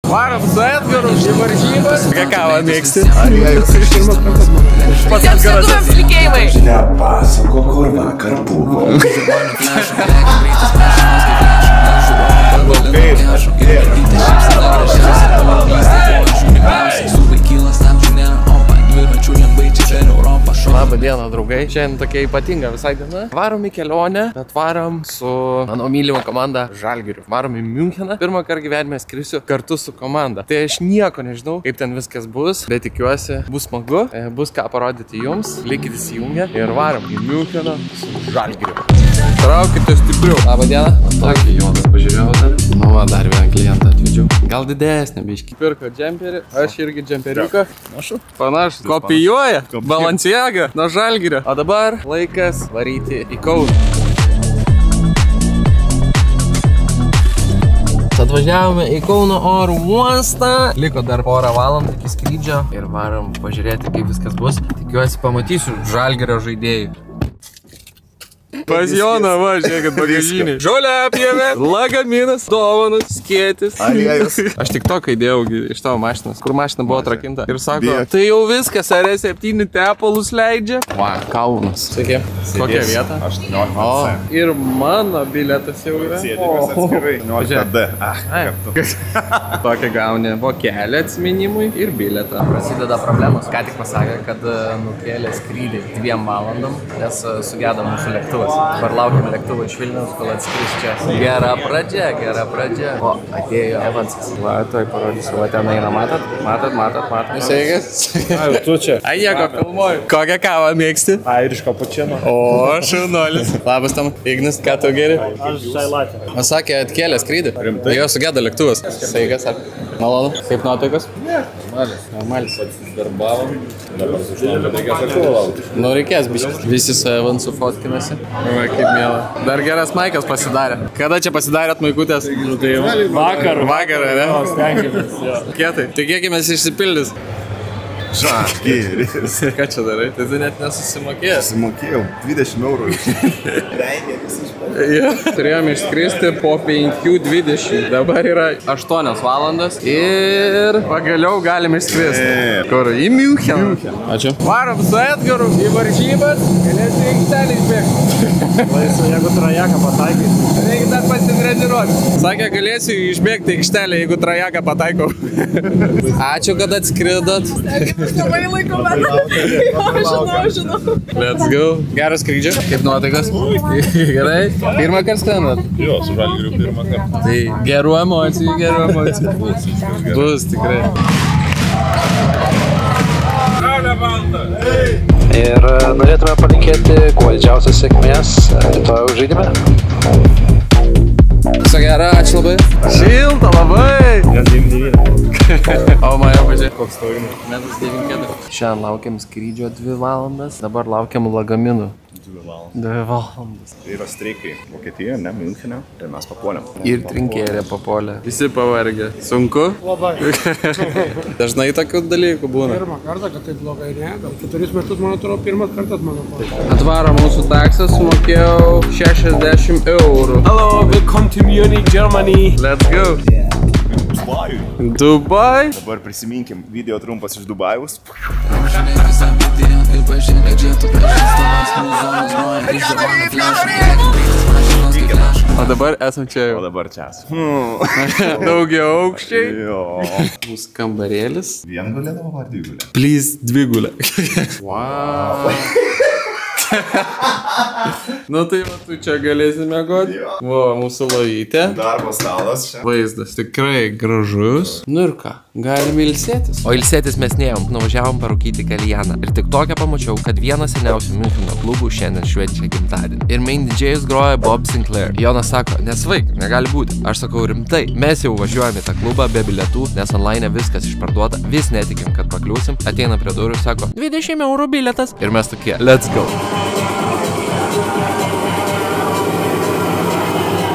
Varom su Edgaru į varžybas. Kakavą mėgsti? Visiems lietuviams linkėjimai. Nepasako, kur vakar buvo. Labą dieną, draugai. Šiandien tokia ypatinga visai diena. Varom į kelionę, bet varom su mano mylima komanda Žalgiriu. Varom į Müncheną. Pirmą kartą gyvenime skrisiu kartu su komanda. Tai aš nieko nežinau, kaip ten viskas bus, bet tikiuosi, bus smagu, bus ką parodyti jums. Likite įsijungę ir varom į Müncheną su Žalgiriu. Traukite stipriau. Labą dieną. Tokį juodą pažiūrėjau ten. Nu va, dar vieną klientą atvedžiau. Gal didesnė, biški. Pirko džemperį, aš irgi džemperiuką. Panašus. Kopijuoja. Balenciaga nuo Žalgirio. O dabar laikas varyti į Kauną. Atvažiavome į Kauno oro uostą. Liko dar porą valandų iki skrydžio ir varom pažiūrėti, kaip viskas bus. Tikiuosi pamatysiu Žalgirio žaidėjų. Pas Joną, va, žiūrėkit, bagažinį. Žolę apjėmė, lagaminas, dovanas, skėtis. Aš tik toką įdėjau iš tavo mašinas, kur mašina buvo atrakinta. Ir sako, tai jau viskas, R7 tepalus leidžia. Va, Kaunas. Sveiki. Kokia vieta? 18. O, ir mano bilietas jau yra. Sėdėmės atskirai. 18D. Tokia gauni vokelį atsiminimui ir bilietą. Prasideda problemos. Ką tik pasakė, kad nukėlė skrydį 2 valandom, nes sugedo mūsų lėktuvas. Dabar laukiam lėktuvą iš Vilniaus, kol atskris čia. Gera pradžia, gera pradžia. O, atėjo Evansas. Va, toj parodysiu, va ten eina, matot? Matot. Sveikas. Ai, tu čia. Ai, jėgo, filmuoju. Kokią kavą mėgsti? Airiško pučino. O, šaunuolis. Labas tam, Ignas, ką tu geri? Aš visai latė. O sakė, atkėlė skrydį. Jo sugedo lėktuvas. Sveikas, ar? Malonu. Kaip nuotaikos? Normalis. Darbavom. Dabar sužinojom, kad reikės lėktuvą laukti. Nu, reikės biškis. Visi su Evansu fotkinasi. Va, kaip mėla. Dar geras maikas pasidarė. Kada čia pasidarėt maikutės? Tai vakar. Vakarą, ne? Stengiamės, jo. Kietai. Tikėkimės išsipildys. Žalgiris. Ką čia darai? Tai tu net nesusimokėjęs. Susimokėjau 20 eurų. Ja. Turėjome išskristi po 5:20. Dabar yra 8 valandos ir pagaliau galim išskristi. Kur? Į Müncheną. Ačiū. Varom su Edgaru į varžybas. Galėsi į aikštelę išbėgti. Laisvai, jeigu trajeką pataikai. Reikia dar pasitreniruoti. Sakė, galėsiu išbėgti į aikštelę, jeigu trajeką pataikau. Ačiū, kad atskridot. Labai laiko žinau. Let's go. Geras skrydžio. Kaip nuotaikas? Gerai. Pirmą kartą skrendat? Jo, su Žalgiriu pirmą kartą. Tai gerų emocijų. Bus tikrai. Ir norėtume palinkėti kuo didžiausios sėkmės rytojaus žaidime. Viso gero, ačiū labai. Šilta labai. Nes 9-9. O maja, pažiūrėk. Koks tau yra? Metas 9. Šiandien laukiam skrydžio 2 valandas. Dabar laukiam lagaminų. 2 valandas. Tai yra streikai Vokietijoje, ne, Münchene. Tai mes papuolėm. Ir trinkėrė papuolė. Visi pavargę. Sunku? Labai. Dažnai tokių dalykų būna. Pirmą kartą, kad tai blogai, ne? Gal 4 metus, man atrodo, pirmas kartas mano buvo. Atvaro mūsų taksą, sumokėjau 60 eurų. Hello, welcome to Munich, Germany. Let's go. Dubai? Dabar prisiminkim video trumpas iš Dubajaus. O dabar esam čia jau. O dabar čia. Daugiau aukščiai. Jo. Mūsų kambarėlis. Viengulė tavo ar dvigulė? Please, dvigulė. Wow. Nu tai va, tu čia galėsi mėgoti. Va, mūsų lovytė. Darbo stalas čia. Vaizdas tikrai gražus. Nu ir ką, galime ilsėtis. O ilsėtis mes neėjom, nuvažiavom parūkyti Kaljaną. Ir tik tokią pamačiau, kad vienas seniausių Müncheno klubų šiandien švenčia gimtadienį. Ir main DJ'us groja Bob Sinclair. Jonas sako, nesvaik, negali būti. Aš sakau rimtai, mes jau važiuojame į tą klubą be bilietų, nes online viskas išparduota. Vis netikim, kad pakliūsim. Ateina prie durų ir sako, 20 eurų bilietas. Ir mes tokie, let's go.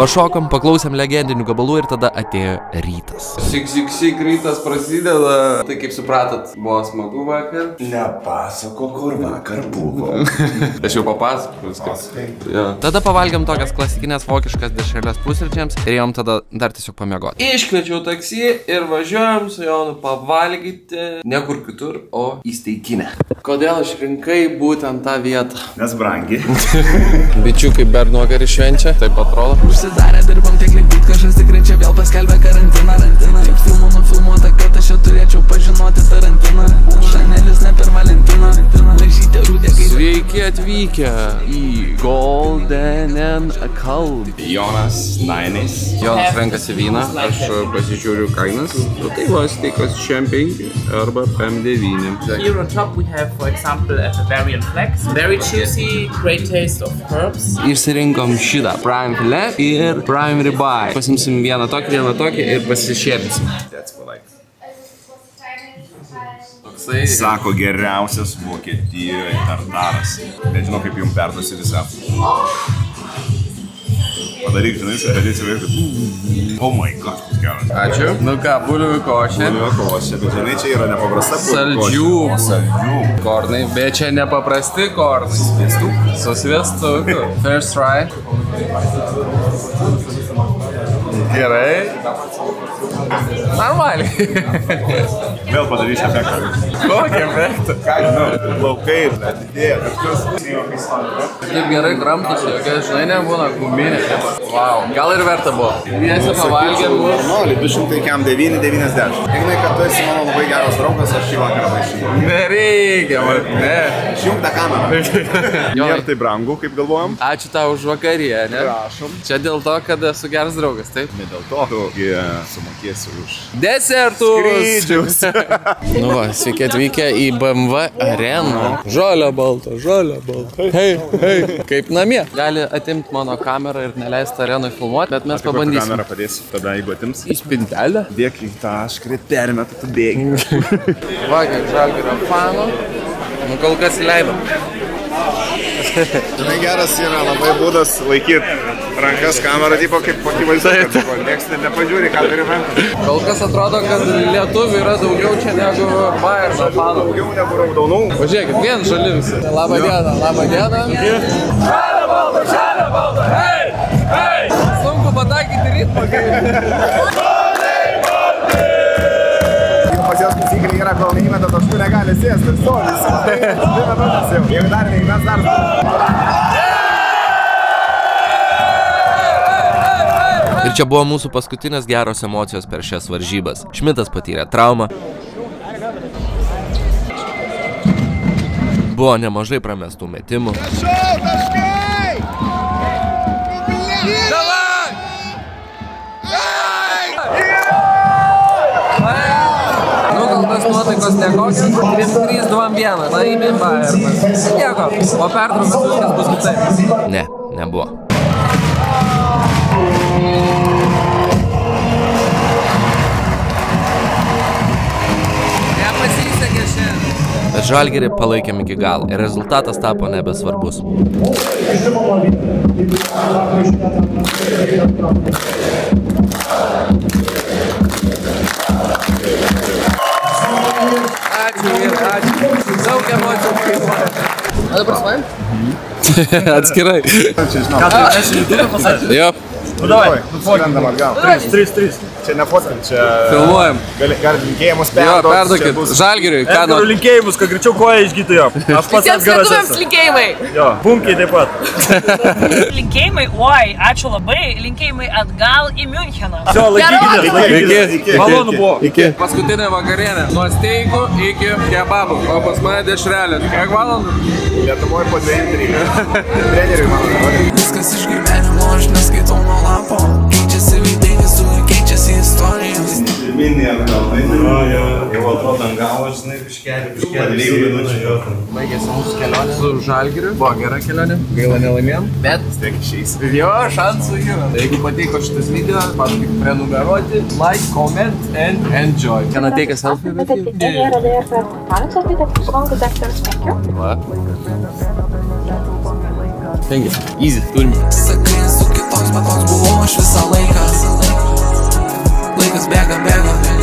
Pašokom, paklausėm legendinių gabalų ir tada atėjo rytas. Sik rytas prasideda. Tai kaip supratot, buvo smagu vakar. Nepasako, kur vakar buvo. Aš jau papasakau viskas. Tada pavalgiam tokias klasikinės vokiškas dešrelės pusryčiams ir jom tada dar tiesiog pamiegoti. Iškviečiau taksi ir važiuojam su Jonu pavalgyti ne kur kitur, o į Steikinę. Kodėl išrinkai būtent tą vietą? Nes brangi. Bičiukai Bernuogarį švenčia, taip atrodo. Užsidarę dirbam tiek lengvyt, kažkas tikrai čia vėl paskelbė karantiną. Kaip filmų nufilmuota, kad aš čia turėčiau pažinoti Tarantiną. Šanelis ne per Valentiną. Laižytė rūdė kaip... Sveiki atvykę į Golden and Kalb. Jonas Nainis. Jonas renkasi vyną, aš pasižiūriu kainas. Tai va, steikas šiandien 5 arba PM9. Here on top we have, for example, a Bavarian flex. Very juicy, great taste of herbs. Išsirinkom šitą prime filet ir prime ribeye. Pasimsim vieną tokį ir pasišėrinsim. That's for like. Toksai. Sako geriausias Vokietijoje tartaras. Nežinau, kaip jums perduosi visą. Padaryk, žinai, pradėsi veikti. Oh my god, koks geras. Ačiū. Nu ką, bulvių košė. Bulvių košė, bet žinai, čia yra nepaprasta Saldžių kornai, bet čia nepaprasti kornai. Su sviestuku. First try. Gerai. Normaliai. Vėl padarysiu efektą. Kokį efektą? Ką žinau, laukai, atidėjo kažkas. Taip gerai kramtusi, jokia, žinai, nebūna guminė. Wow. Gal ir verta buvo. Viesi pavalgėm. Normaliai, 209,90. Žinai, kad tu esi mano labai geras draugas, aš šį vakarą vaišinu. Nereikia, ne. Išjunk tą kamerą. Nėra tai brangu, kaip galvojam. Ačiū tau už vakarienę, ne? Prašom. Čia dėl to, kad esu geras draugas, taip? Ne dėl to, tu sumokėsi už desertus! skrydžius. Nu va, sveiki atvykę į BMW areną. Žalia balta. Hei. Kaip namie. Gali atimti mano kamerą ir neleisti arenui filmuoti, bet mes pabandysim. Kamerą padėsi, tada jeigu atims. Į spintelę. Dėk į tą škritelę, tu bėgi. Va, kiek Žalgirio fanų. Nu, kol kas įleidom. Žinai, geras yra labai būdas laikyti rankas kamerą, tipo kaip akivaizdu, kad nieks nepažiūri, ką turi rankas. Kol kas atrodo, kad lietuvių yra daugiau čia negu Bayerno fanų. Daugiau negu raudonų. Pažiūrėkit, vien žali visi. Labą dieną. Žalia balta, hei! Sunku patakyti ritmą, kaip... Pas jos taisyklė yra, kol neįmeta taškų negali sėsti ir solis. 2 minutės jau. Jeigu dar neįmes, dar... Ir čia buvo mūsų paskutinės geros emocijos per šias varžybas. Šmitas patyrė traumą. Buvo nemažai pramestų metimų. Nuotaikos nekokios, 3-2-1, laimė Bayernas. Nieko, po pertraukos viskas bus kitaip. Ne, nebuvo. Nepasisekė šiandien. Bet Žalgirį palaikėm iki galo ir rezultatas tapo nebesvarbus. Ačiū. Daug emocijų kaifuoja. A dabar svajam? Atskirai. Ką tu esi YouTube pasakyti? Jo. Nu davai, skrendam atgal. 3. Čia ne fotkam, čia... Filmuojam. Gali linkėjimus Jo, perduokit. Žalgiriui, ką noriu linkėjimus, kad greičiau koja išgytų jo. Aš pats visiems lietuviams linkėjimai. Jo, punkiai taip pat. Linkėjimai, oi, ačiū labai, linkėjimai atgal į Müncheną. Čia, laikykitės. Malonu buvo. Iki. Paskutinė vakarienė. Nuo steikų iki kebabų. O pas mane dešrelės. Kiek valandų? Lietuvoje po 2-3. Treneriui man nori. Viskas iš gyvenimo, aš neskaitau nuo lapo. Keičiasi veidai visų, keičiasi istorijos. Minė atgal, Jau atrodo ant galo, žinai, biškelį. Baigėsi mūsų kelionė su Žalgiriu. Buvo gera kelionė. Gaila nelaimėjom. Bet tiek išeis. jo, šansų yra. Jeigu patiko šitas video, paskui prenumeruoti, like, comment and enjoy. Can I take a selfie with you? Va. Thank you. Easy. Turim. Sakai, su kitos bet toks buvau aš visą laiką. Laikas bėga, bėga.